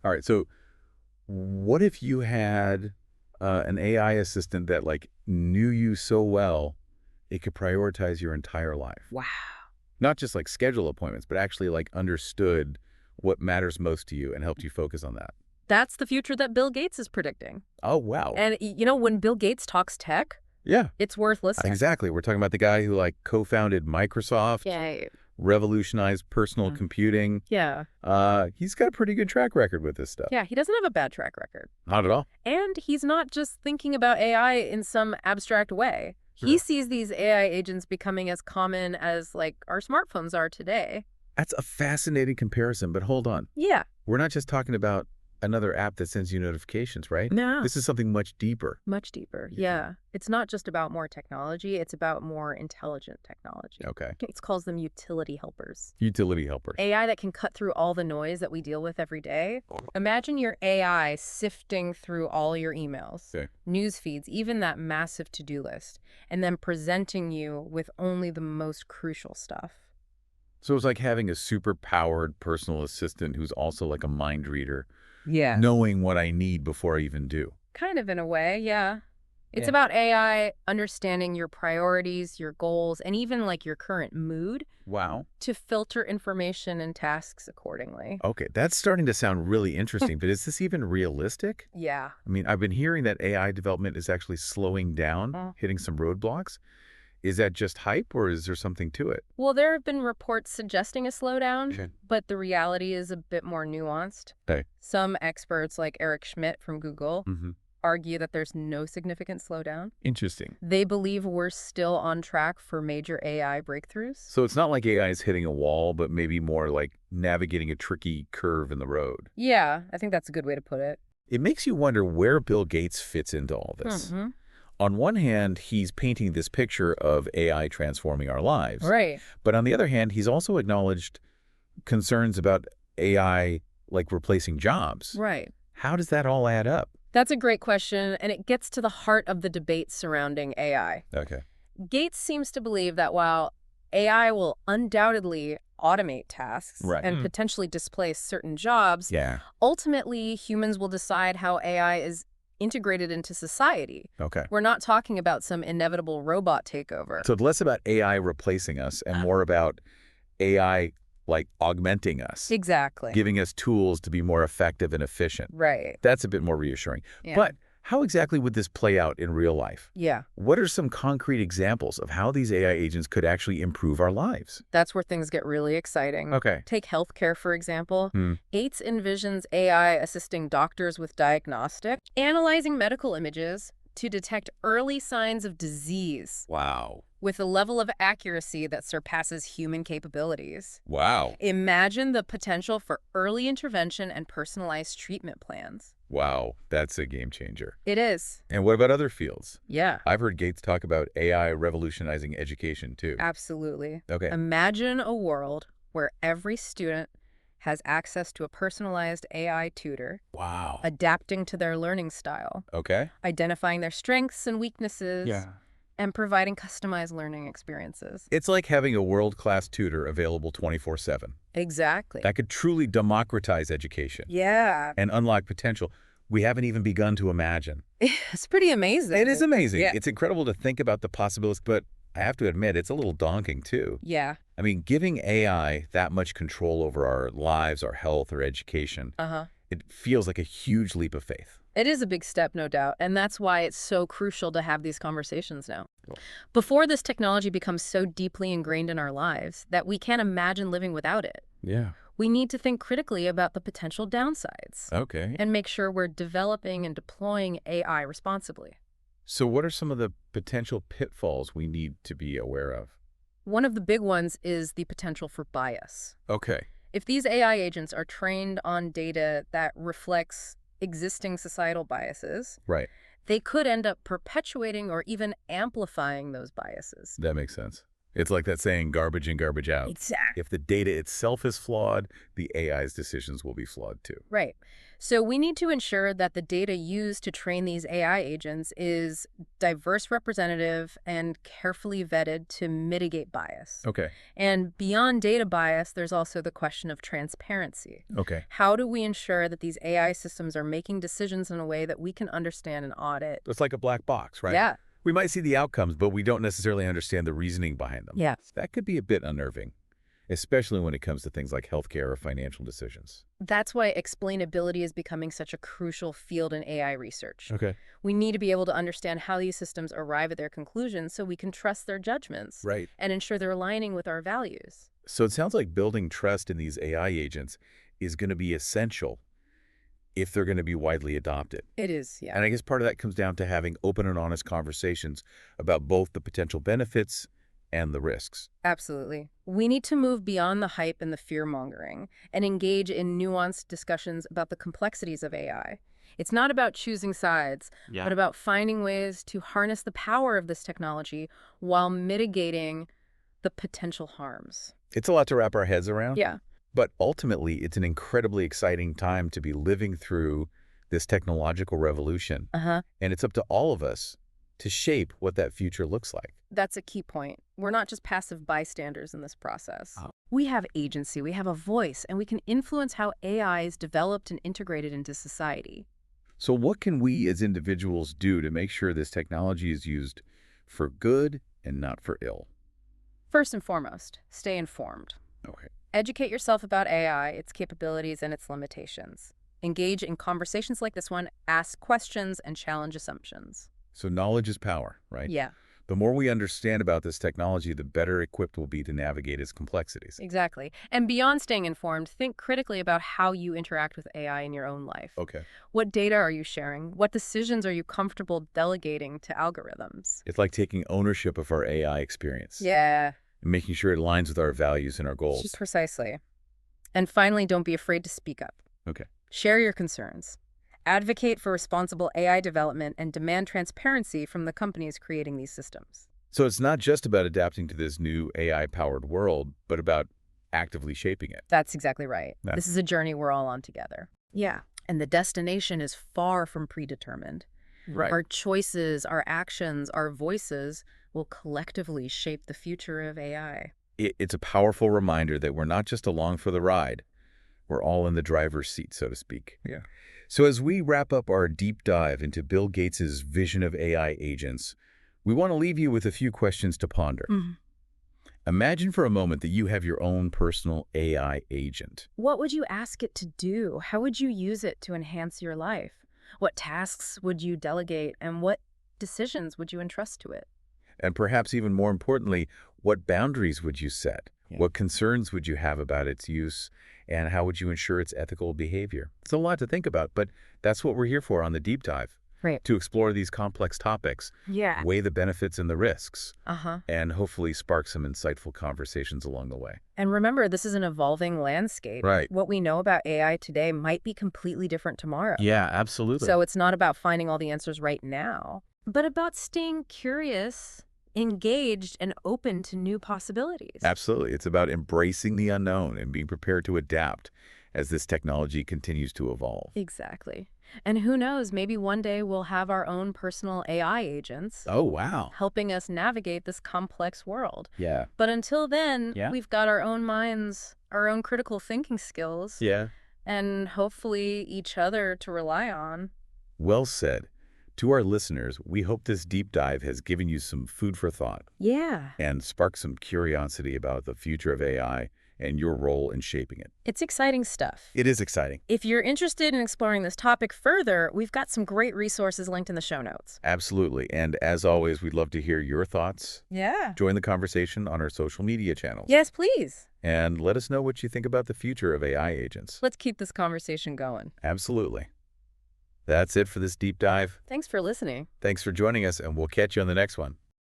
All right, so what if you had an AI assistant that like knew you so well it could prioritize your entire life? Wow. Not just like schedule appointments, but actually like understood what matters most to you and helped you focus on that. That's the future that Bill Gates is predicting. Oh, wow. And, when Bill Gates talks tech, Yeah, it's worth listening. exactly. We're talking about the guy who like co-founded Microsoft, Yay. revolutionized personal computing. Yeah. He's got a pretty good track record with this stuff. Yeah, he doesn't have a bad track record. Not at all. And he's not just thinking about AI in some abstract way. He Sure. sees these AI agents becoming as common as, like, our smartphones are today. That's a fascinating comparison, but hold on. Yeah. We're not just talking about another app that sends you notifications, right? No. This is something much deeper. Much deeper. Yeah. Yeah. It's not just about more technology. It's about more intelligent technology. Okay. It calls them utility helpers. Utility helpers. AI that can cut through all the noise that we deal with every day. Imagine your AI sifting through all your emails, Okay. news feeds, even that massive to-do list, and then presenting you with only the most crucial stuff. So it's like having a super powered personal assistant who's also like a mind reader, Yeah. knowing what I need before I even do. Kind of in a way, yeah. It's Yeah. about AI understanding your priorities, your goals, and even like your current mood Wow. to filter information and tasks accordingly. Okay, that's starting to sound really interesting, but is this even realistic? Yeah. I mean, I've been hearing that AI development is actually slowing down, hitting some roadblocks. Is that just hype or is there something to it? Well, there have been reports suggesting a slowdown, Okay. but the reality is a bit more nuanced. Okay. Some experts, like Eric Schmidt from Google, Mm-hmm. argue that there's no significant slowdown. Interesting. They believe we're still on track for major AI breakthroughs. So it's not like AI is hitting a wall, but maybe more like navigating a tricky curve in the road. Yeah, I think that's a good way to put it. It makes you wonder where Bill Gates fits into all this. Mm-hmm. On one hand, he's painting this picture of AI transforming our lives. Right. But on the other hand, he's also acknowledged concerns about AI like replacing jobs. Right. How does that all add up? That's a great question, and it gets to the heart of the debate surrounding AI. Okay. Gates seems to believe that while AI will undoubtedly automate tasks Right. and potentially displace certain jobs, Yeah. ultimately humans will decide how AI is integrated into society. Okay. We're not talking about some inevitable robot takeover. So less about AI replacing us and more about AI like augmenting us, Exactly. giving us tools to be more effective and efficient. Right. That's a bit more reassuring. Yeah. But how exactly would this play out in real life? Yeah, What are some concrete examples of how these AI agents could actually improve our lives? that's where things get really exciting. Okay. Take healthcare, for example. Hmm. Gates envisions AI assisting doctors with diagnostic, analyzing medical images to detect early signs of disease Wow. with a level of accuracy that surpasses human capabilities. Wow. Imagine the potential for early intervention and personalized treatment plans. Wow. That's a game changer. It is. And what about other fields? Yeah, I've heard Gates talk about AI revolutionizing education too. absolutely. Okay. Imagine a world where every student has access to a personalized AI tutor, Wow. adapting to their learning style, Okay. identifying their strengths and weaknesses, Yeah. and providing customized learning experiences. It's like having a world-class tutor available 24/7. Exactly. That could truly democratize education Yeah. and unlock potential we haven't even begun to imagine. It's pretty amazing. It is amazing. Yeah. It's incredible to think about the possibilities, but I have to admit, it's a little daunting too. Yeah. I mean, giving AI that much control over our lives, our health, our education, Uh-huh. it feels like a huge leap of faith. It is a big step, no doubt, and that's why it's so crucial to have these conversations now. Before this technology becomes so deeply ingrained in our lives that we can't imagine living without it, Yeah. we need to think critically about the potential downsides Okay. and make sure we're developing and deploying AI responsibly. So what are some of the potential pitfalls we need to be aware of? One of the big ones is the potential for bias. Okay. If these AI agents are trained on data that reflects existing societal biases, Right. they could end up perpetuating or even amplifying those biases. That makes sense. It's like that saying, garbage in, garbage out. Exactly. If the data itself is flawed, the AI's decisions will be flawed too. Right. So we need to ensure that the data used to train these AI agents is diverse, representative, and carefully vetted to mitigate bias. Okay. And beyond data bias, there's also the question of transparency. Okay. How do we ensure that these AI systems are making decisions in a way that we can understand and audit? It's like a black box, right? Yeah. We might see the outcomes, but we don't necessarily understand the reasoning behind them. Yeah. That could be a bit unnerving, especially when it comes to things like healthcare or financial decisions. That's why explainability is becoming such a crucial field in AI research. Okay. We need to be able to understand how these systems arrive at their conclusions so we can trust their judgments Right. and ensure they're aligning with our values. So it sounds like building trust in these AI agents is going to be essential if they're going to be widely adopted. It is, yeah. And I guess part of that comes down to having open and honest conversations about both the potential benefits and the risks. Absolutely. We need to move beyond the hype and the fear-mongering and engage in nuanced discussions about the complexities of AI. It's not about choosing sides, but about finding ways to harness the power of this technology while mitigating the potential harms. It's a lot to wrap our heads around. Yeah. But ultimately, it's an incredibly exciting time to be living through this technological revolution. Uh-huh. And it's up to all of us to shape what that future looks like. That's a key point. We're not just passive bystanders in this process. Oh. We have agency, we have a voice, and we can influence how AI is developed and integrated into society. So what can we as individuals do to make sure this technology is used for good and not for ill? First and foremost, stay informed. Okay. Educate yourself about AI, its capabilities, and its limitations. Engage in conversations like this one, ask questions, and challenge assumptions. So knowledge is power, right? Yeah, The more we understand about this technology, the better equipped we'll be to navigate its complexities. exactly. And beyond staying informed, think critically about how you interact with AI in your own life. Okay. What data are you sharing? What decisions are you comfortable delegating to algorithms? It's like taking ownership of our AI experience. Yeah, And making sure it aligns with our values and our goals. precisely. And finally, don't be afraid to speak up. Okay. Share your concerns. Advocate for responsible AI development and demand transparency from the companies creating these systems. So it's not just about adapting to this new AI-powered world, but about actively shaping it. That's exactly right. Yeah. This is a journey we're all on together. Yeah. And the destination is far from predetermined. Right. Our choices, our actions, our voices will collectively shape the future of AI. It's a powerful reminder that we're not just along for the ride. We're all in the driver's seat, so to speak. Yeah. So as we wrap up our deep dive into Bill Gates's vision of AI agents, we want to leave you with a few questions to ponder. Imagine for a moment that you have your own personal AI agent. What would you ask it to do? How would you use it to enhance your life? What tasks would you delegate, and what decisions would you entrust to it? And perhaps even more importantly, what boundaries would you set? Yeah. What concerns would you have about its use? And how would you ensure its ethical behavior? It's a lot to think about, but that's what we're here for on the deep dive. Right. To explore these complex topics, Yeah. weigh the benefits and the risks, Uh-huh. and hopefully spark some insightful conversations along the way. And remember, this is an evolving landscape. Right. What we know about AI today might be completely different tomorrow. Yeah, absolutely. So it's not about finding all the answers right now, but about staying curious, engaged, and open to new possibilities. Absolutely. It's about embracing the unknown and being prepared to adapt as this technology continues to evolve. Exactly. And who knows, maybe one day we'll have our own personal AI agents Oh, wow. helping us navigate this complex world. Yeah. But until then, Yeah. we've got our own minds, our own critical thinking skills, Yeah. and hopefully each other to rely on. Well said. To our listeners, we hope this deep dive has given you some food for thought Yeah. and sparked some curiosity about the future of AI and your role in shaping it. It's exciting stuff. It is exciting. If you're interested in exploring this topic further, we've got some great resources linked in the show notes. Absolutely. And as always, we'd love to hear your thoughts. Yeah. Join the conversation on our social media channels. Yes, please. And let us know what you think about the future of AI agents. Let's keep this conversation going. Absolutely. That's it for this deep dive. Thanks for listening. Thanks for joining us, and we'll catch you on the next one.